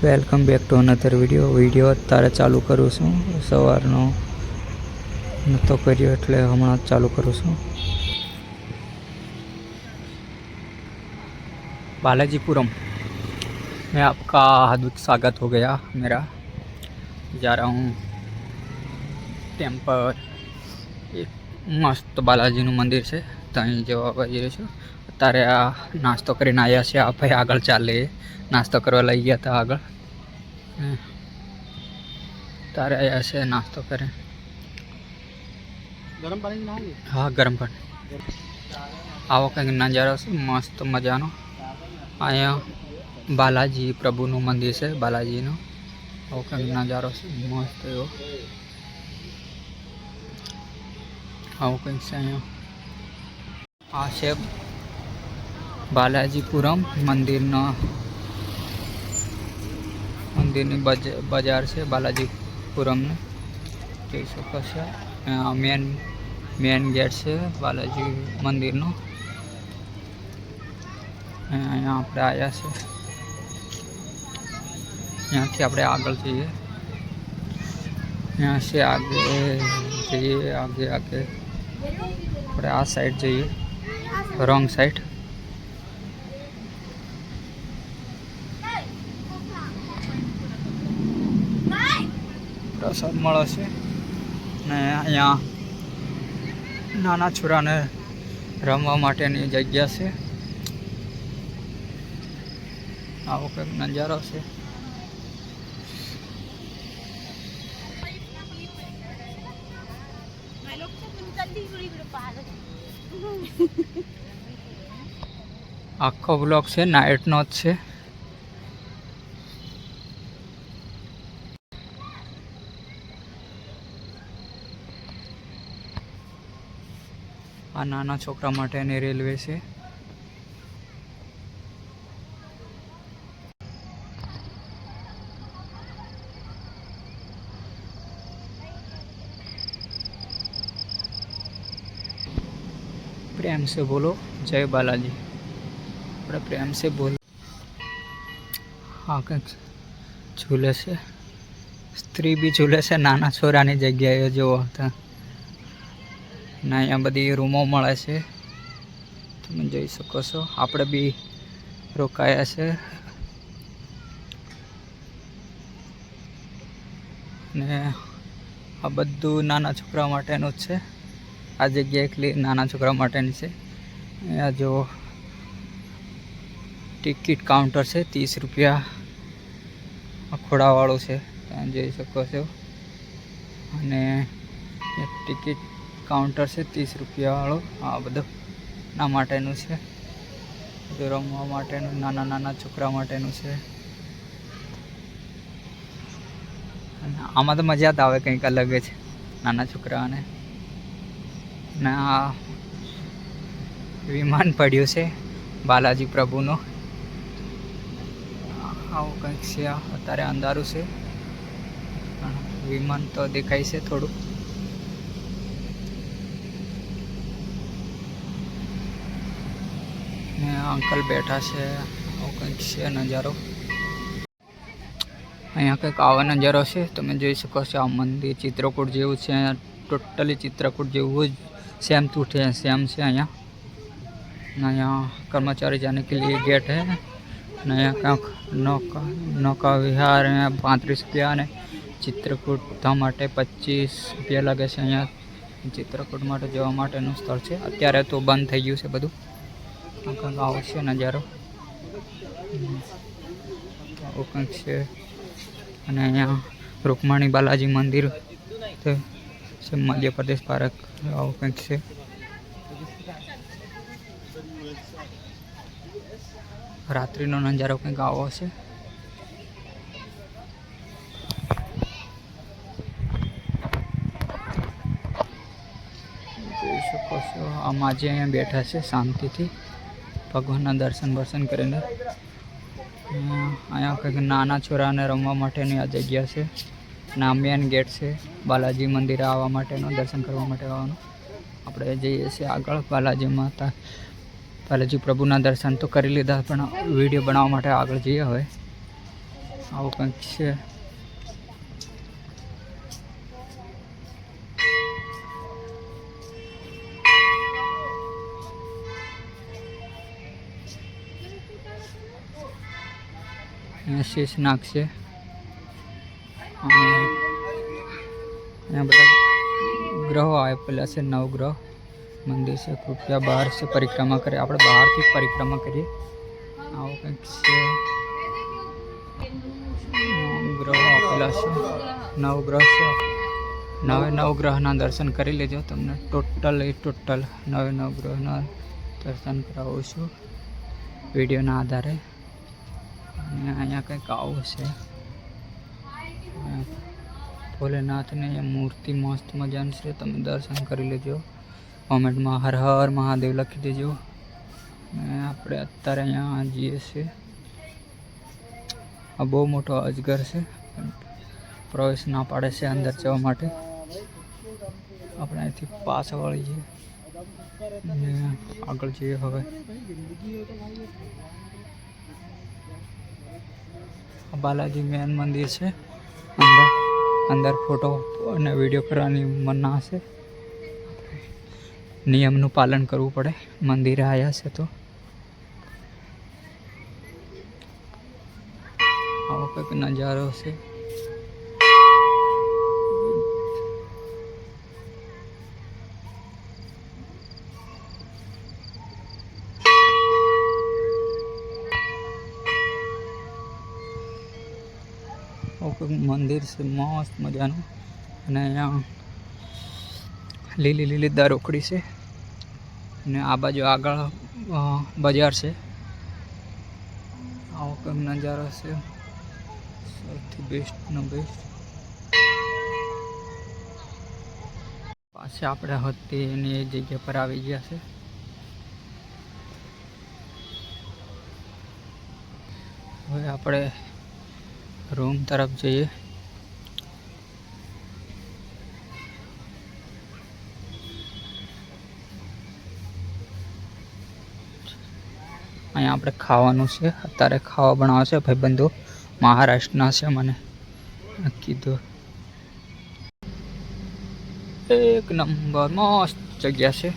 Welcome back to another video અત્યારે ચાલુ કરું છું. સવારનો નહોતો કર્યો એટલે હમણાં જ ચાલુ કરું છું. बालाजीपुरम में आपका हार्दिक स्वागत हो गया. मेरा जा रहा हूँ टेम्पल. एक मस्त बालाजीનું મંદિર છે ત્યાં જવા જઈ રહ્યો છું. અત્યારે આ નાસ્તો કરીને આવ્યા છે. આ ભાઈ આગળ ચાલે નાસ્તો કરવા લઈ ગયા હતા આગળ. તારે આવ્યા છે નાસ્તો કરે. ગરમ પાણી નાખી. હા, ગરમ પાણી. આવો કંઈક નજારો છે મસ્ત મજાનો. અહીંયા બાલાજી પ્રભુનું મંદિર છે. બાલાજીનું આવો કંઈક નજારો છે મસ્ત એવો. આવું કંઈક છે અહીંયા. આ છે બાલાજીપુરમ મંદિરની બજાર છે બાલાજીપુરમનું. જોઈ શકો છો મેન ગેટ છે બાલાજી મંદિરનો. અહીંયા આપણે આવ્યા છે. ત્યાંથી આપણે આગળ જઈએ. यहाँ से आगे जइए आगे આપણે આ સાઈડ જઈએ. Wrong side. પ્રસાદ મળે છે ને અહીંયા નાના છોરાને રમવા માટેની જગ્યા છે. આવો કંઈક નજારો છે. આખો બ્લોક છે નાઇટનો જ છે. આ નાના છોકરા માટેની રેલવે છે. प्रेम से बोलो जय बालाजी. આપણે પ્રેમ से બોલો. હા, કંઈક ઝૂલે છે. સ્ત્રી બી ઝૂલે છે નાના છોરાની જગ્યાએ જોવો હતા. ને અહીંયા બધી રૂમો મળે છે તમે જોઈ શકો છો. આપણે બી રોકાયા છે ને આ બધું નાના છોકરા માટેનું જ છે. આ જગ્યા એકલી નાના છોકરા માટેની છે. અહીંયા જો ટિકિટ કાઉન્ટર છે 30 રૂપિયા ખોડાવાળું છે ત્યાં જોઈ શકો છો. અને ટિકિટ કાઉન્ટર છે 30 રૂપિયાવાળું. આ બધું ના માટેનું છે. બધું રમવા માટેનું નાના છોકરા માટેનું છે. અને આમાં તો મજા જ આવે કંઈક અલગ જ નાના છોકરાઓને. ને આ વિમાન પડ્યું છે બાલાજી પ્રભુનું. આવું કંઈક છે. અત્યારે અંધારું છે વિમાન તો દેખાય છે થોડું. ને અંકલ બેઠા છે. આવું કંઈક છે નજારો. અહીંયા કંઈક આવો નજારો છે તમે જોઈ શકો છો. આ મંદિર ચિત્રકૂટ જેવું છે. અહીંયા ટોટલી ચિત્રકૂટ જેવું જ सेम टू सेम से. यहाँ कर्मचारी जाने के लिए गेट है. यहाँ नौका विहार 35 રૂપિયા અને ચિત્રકૂટ માટે 25 રૂપિયા લાગે છે. અહીંયા ચિત્રકૂટ માટે જવા માટેનું સ્થળ છે. અત્યારે તો બંધ થઈ ગયું છે બધું. આવું છે નજારો. આવું કંઈક છે. અને અહીંયા રૂકમણી બાલાજી મંદિર છે મધ્ય પ્રદેશ પાર્ક. આવું કંઈક છે. રાત્રિનો નજારો કંઈક આવો છે. જોઈ શકો છો આ માજી અહીંયા બેઠા છે શાંતિથી ભગવાનના દર્શન કરીને. અહીંયા કંઈક નાના છોરાને રમવા માટેની આ જગ્યા છે. ના મેન ગેટ છે બાલાજી મંદિરે આવવા માટેનો, દર્શન કરવા માટે આવવાનું. આપણે જઈએ છીએ આગળ બાલાજી માતા બાલાજી પ્રભુના દર્શન તો કરી લીધા, પણ વિડીયો બનાવવા માટે આગળ જઈએ હવે. આવું કંઈક છે. શીશ નાખશે અને અહીંયા બધા ગ્રહો આવેલા છે. નવગ્રહ મંદિર છે. કૃપયા બહાર છે પરિક્રમા કરે. આપણે બહારથી પરિક્રમા કરીએ. આવું કંઈક છે. ગ્રહો આપેલા છે. નવગ્રહ છે. નવ ગ્રહના દર્શન કરી લેજો. તમને ટોટલ નવ ગ્રહના દર્શન કરાવું છું વિડીયોના આધારે. અને અહીંયા કંઈક આવું છે. ભોલેનાથની અહીંયા મૂર્તિ મસ્ત મજાની છે. તમે દર્શન કરી લેજો. કોમેન્ટમાં હર હર મહાદેવ લખી દેજો. અને આપણે અત્યારે અહીંયા જઈએ છીએ. આ બહુ મોટો અજગર છે. પ્રવેશ ના પાડે છે અંદર જવા માટે. આપણે અહીંથી પાછા વળી જઈએ અને આગળ જઈએ. હવે બાલાજી મેન મંદિર છે. અંદર ફોટો અને વિડીયો કરવાની મના છે. નિયમનું પાલન કરવું પડે. મંદિરે આવ્યા છે તો આવો કંઈક નજારો છે. મંદિર છે મસ્ત મજાનું. અને અહીંયા લીલી દારોખડી છે. અને આ બાજુ આગળ બજાર છે. આવો કંઈક નજારો છે. સૌથી બેસ્ટનો બેસ્ટ. પાછા આપણે હતી એની એ જગ્યા પર આવી ગયા છે. હવે આપણે રૂમ તરફ જઈએ. અહીંયા આપણે ખાવાનું છે. અત્યારે ખાવા બનાવે છે ભાઈબંધો. મહારાષ્ટ્રના છે. મને કીધું. એક નંબર મસ્ત જગ્યા છે.